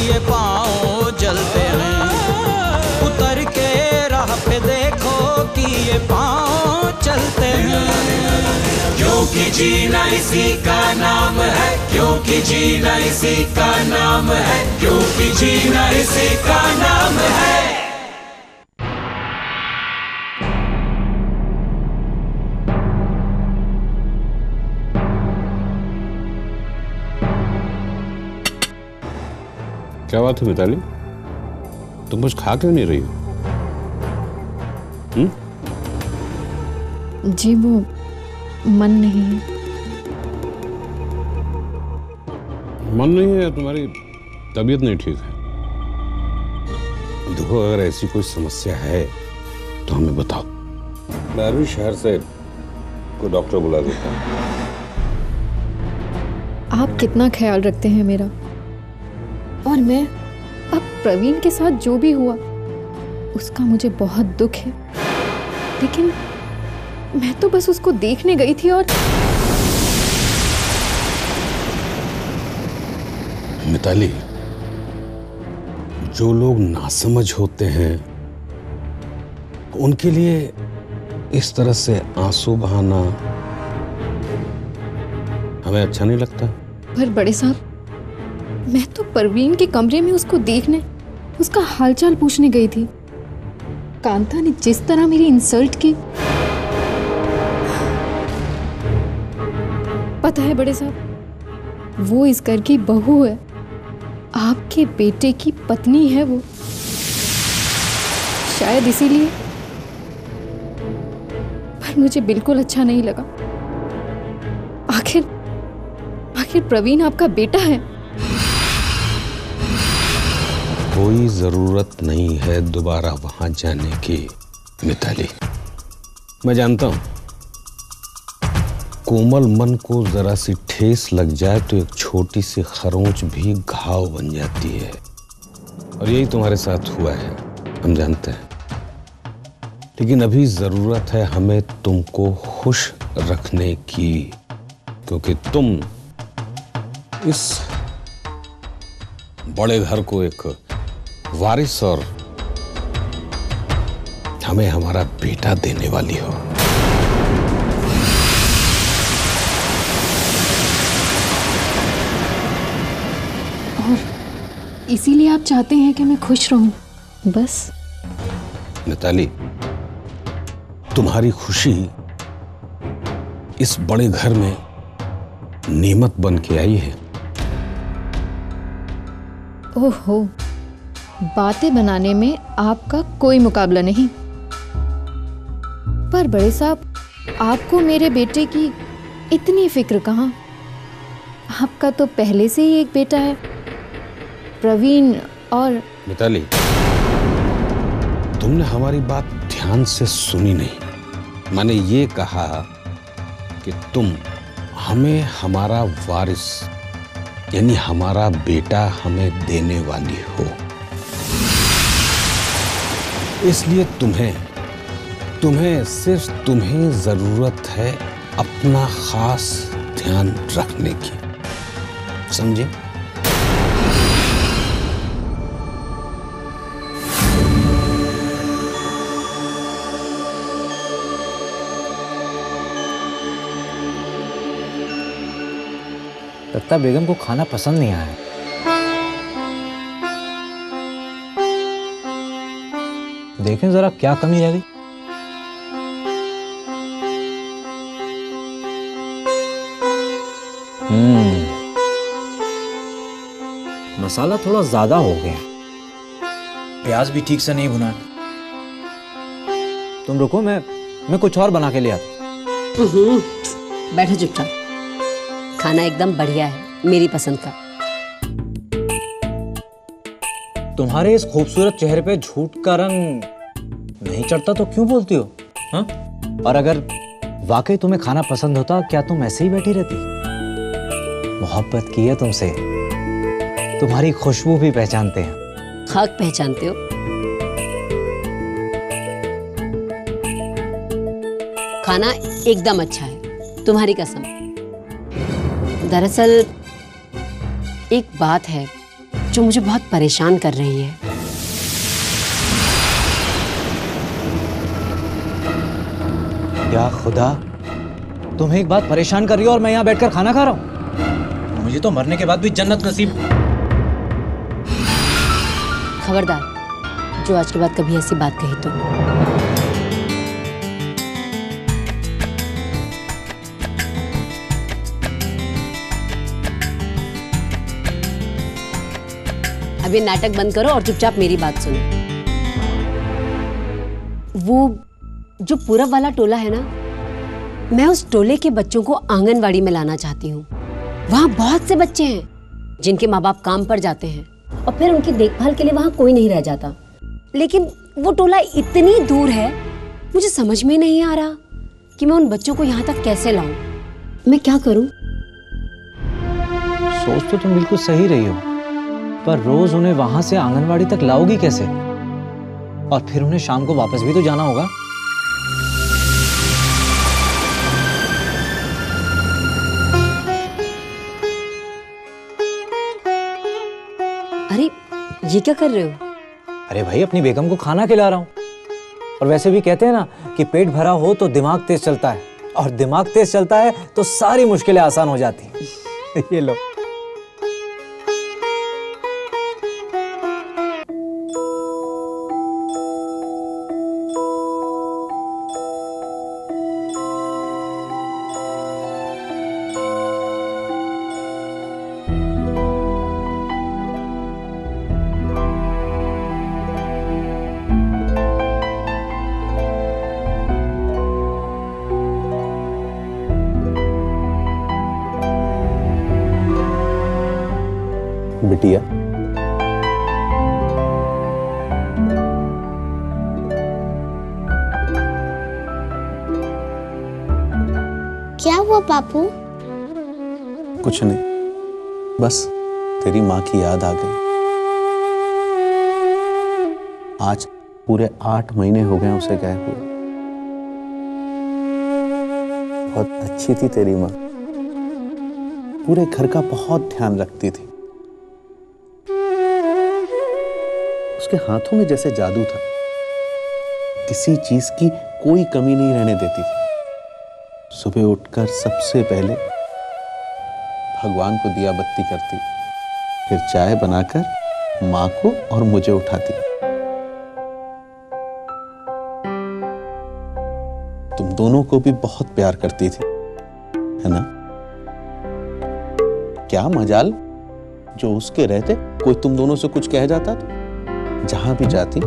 ये पाँव जलते हैं। उतर के राह पे देखो कि ये पाँव चलते हैं। क्योंकि जीना इसी का नाम है, क्योंकि जीना इसी का नाम है, क्योंकि जीना इसी का नाम है। क्या बात है मिताली, तुम कुछ खा क्यों नहीं रही हो? जी वो मन नहीं है। मन नहीं है या तुम्हारी तबीयत नहीं ठीक है? देखो, अगर ऐसी कोई समस्या है तो हमें बताओ, मैं अभी शहर से कोई डॉक्टर बुला देता हूँ। आप कितना ख्याल रखते हैं मेरा, और मैं अब प्रवीण के साथ जो भी हुआ उसका मुझे बहुत दुख है, लेकिन मैं तो बस उसको देखने गई थी। और मिताली, जो लोग नासमझ होते हैं उनके लिए इस तरह से आंसू बहाना हमें अच्छा नहीं लगता। पर बड़े साहब, मैं तो परवीन के कमरे में उसको देखने, उसका हालचाल पूछने गई थी। कांता ने जिस तरह मेरी इंसल्ट की, पता है बड़े साहब, वो इस घर की बहू है, आपके बेटे की पत्नी है वो। शायद इसीलिए, पर मुझे बिल्कुल अच्छा नहीं लगा। आखिर प्रवीण आपका बेटा है। कोई जरूरत नहीं है दोबारा वहां जाने की मिताली। मैं जानता हूं, कोमल मन को जरा सी ठेस लग जाए तो एक छोटी सी खरोंच भी घाव बन जाती है, और यही तुम्हारे साथ हुआ है, हम जानते हैं। लेकिन अभी जरूरत है हमें तुमको खुश रखने की, क्योंकि तुम इस बड़े घर को एक वारिस और हमें हमारा बेटा देने वाली हो। और इसीलिए आप चाहते हैं कि मैं खुश रहूं, बस। मिताली, तुम्हारी खुशी इस बड़े घर में नेमत बन के आई है। ओहो, बातें बनाने में आपका कोई मुकाबला नहीं। पर बड़े साहब, आपको मेरे बेटे की इतनी फिक्र कहाँ? आपका तो पहले से ही एक बेटा है, प्रवीण। और मिताली, तुमने हमारी बात ध्यान से सुनी नहीं। मैंने ये कहा कि तुम हमें हमारा वारिस यानी हमारा बेटा हमें देने वाली हो, इसलिए सिर्फ तुम्हें जरूरत है अपना खास ध्यान रखने की, समझे? लगता बेगम को खाना पसंद नहीं आया। देखें जरा क्या कमी रह गई। मसाला थोड़ा ज्यादा हो गया, प्याज भी ठीक से नहीं भुना। तुम रुको, मैं कुछ और बना के ले आता। बैठो चुपचाप। खाना एकदम बढ़िया है, मेरी पसंद का। तुम्हारे इस खूबसूरत चेहरे पे झूठ का रंग नहीं चढ़ता तो क्यों बोलती हो? हाँ? और अगर वाकई तुम्हें खाना पसंद होता, क्या तुम ऐसे ही बैठी रहती? मोहब्बत की है तुमसे, तुम्हारी खुशबू भी पहचानते हैं। खाक पहचानते हो? खाना एकदम अच्छा है, तुम्हारी कसम। दरअसल एक बात है जो मुझे बहुत परेशान कर रही है। या खुदा, तुम्हें एक बात परेशान कर रही हो और मैं यहाँ बैठकर खाना खा रहा हूँ। मुझे तो मरने के बाद भी जन्नत नसीब। खबरदार, जो आज के बाद कभी ऐसी बात कही तो। अब ये नाटक बंद करो और चुपचाप मेरी बात सुनो। वो जो पूरब वाला टोला है ना, मैं उस टोले के बच्चों को आंगनवाड़ी में लाना चाहती हूँ। वहाँ बहुत से बच्चे हैं जिनके माँ बाप काम पर जाते हैं और फिर उनकी देखभाल के लिए वहाँ कोई नहीं रह जाता। लेकिन वो टोला इतनी दूर है, मुझे समझ में नहीं आ रहा कि मैं उन बच्चों को यहाँ तक कैसे लाऊं। मैं क्या करूं? सोच तो तुम बिल्कुल सही रही हो, पर रोज उन्हें वहां से आंगनवाड़ी तक लाओगी कैसे? और फिर उन्हें शाम को वापस भी तो जाना होगा। अरे ये क्या कर रहे हो? अरे भाई, अपनी बेगम को खाना खिला रहा हूँ। और वैसे भी कहते हैं ना कि पेट भरा हो तो दिमाग तेज चलता है, और दिमाग तेज चलता है तो सारी मुश्किलें आसान हो जाती हैं। ये लो। बिटिया, क्या हुआ बापू? कुछ नहीं, बस तेरी माँ की याद आ गई। आज पूरे 8 महीने हो गए उसे गए हुए। बहुत अच्छी थी तेरी माँ, पूरे घर का बहुत ध्यान रखती थी। उसके हाथों में जैसे जादू था, किसी चीज की कोई कमी नहीं रहने देती थी। सुबह उठकर सबसे पहले भगवान को दिया बत्ती करती, फिर चाय बनाकर माँ को और मुझे उठाती। तुम दोनों को भी बहुत प्यार करती थी, है ना? क्या मजाल जो उसके रहते कोई तुम दोनों से कुछ कह जाता तो जहां भी जाती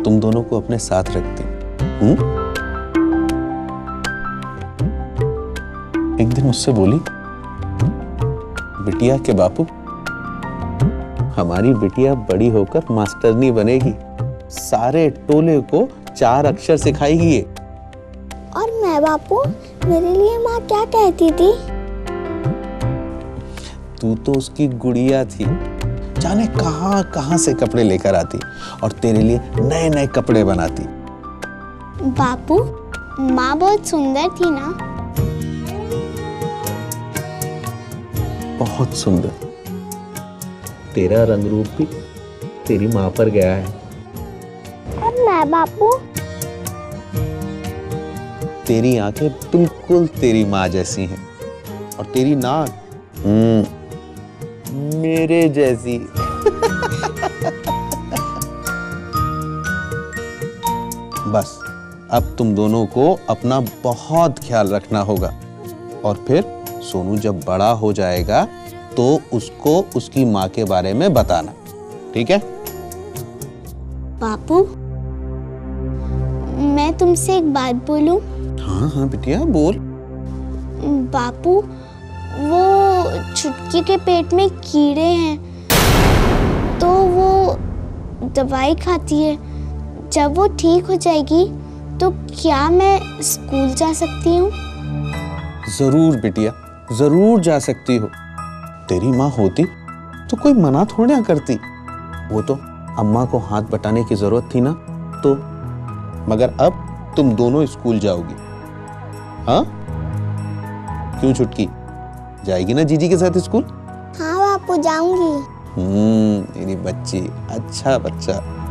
तुम दोनों को अपने साथ रखती। एक दिन मुझसे बोली, बिटिया के बापू, हमारी बिटिया बड़ी होकर मास्टरनी बनेगी, सारे टोले को 4 अक्षर सिखाएगी। और मैं बापू, मेरे लिए माँ क्या कहती थी? तू तो उसकी गुड़िया थी, जाने कहां कहां से कपड़े लेकर आती और तेरे लिए नए नए कपड़े बनाती। बापू, माँ बहुत सुंदर थी ना? बहुत सुंदर। तेरा रंग रूप भी तेरी माँ पर गया है। और मैं बापू? तेरी आंखें बिल्कुल तेरी माँ जैसी हैं और तेरी नाक मेरे जैसी। बस अब तुम दोनों को अपना बहुत ख्याल रखना होगा, और फिर सोनू जब बड़ा हो जाएगा तो उसको उसकी माँ के बारे में बताना, ठीक है? बापू, मैं तुमसे एक बात बोलूं? हाँ हाँ बिटिया, बोल। बापू, वो छुटकी के पेट में कीड़े हैं, तो वो दवाई खाती है। जब वो ठीक हो जाएगी तो क्या मैं स्कूल जा सकती हूँ? जरूर बिटिया, जरूर जा सकती हो। तेरी माँ होती तो कोई मना थोड़ी ना करती। वो तो अम्मा को हाथ बटाने की जरूरत थी ना, तो मगर अब तुम दोनों स्कूल जाओगी। हाँ क्यों छुटकी, जाएगी ना जीजी के साथ स्कूल? हाँ बापू, जाऊंगी। मेरी बच्ची, अच्छा बच्चा।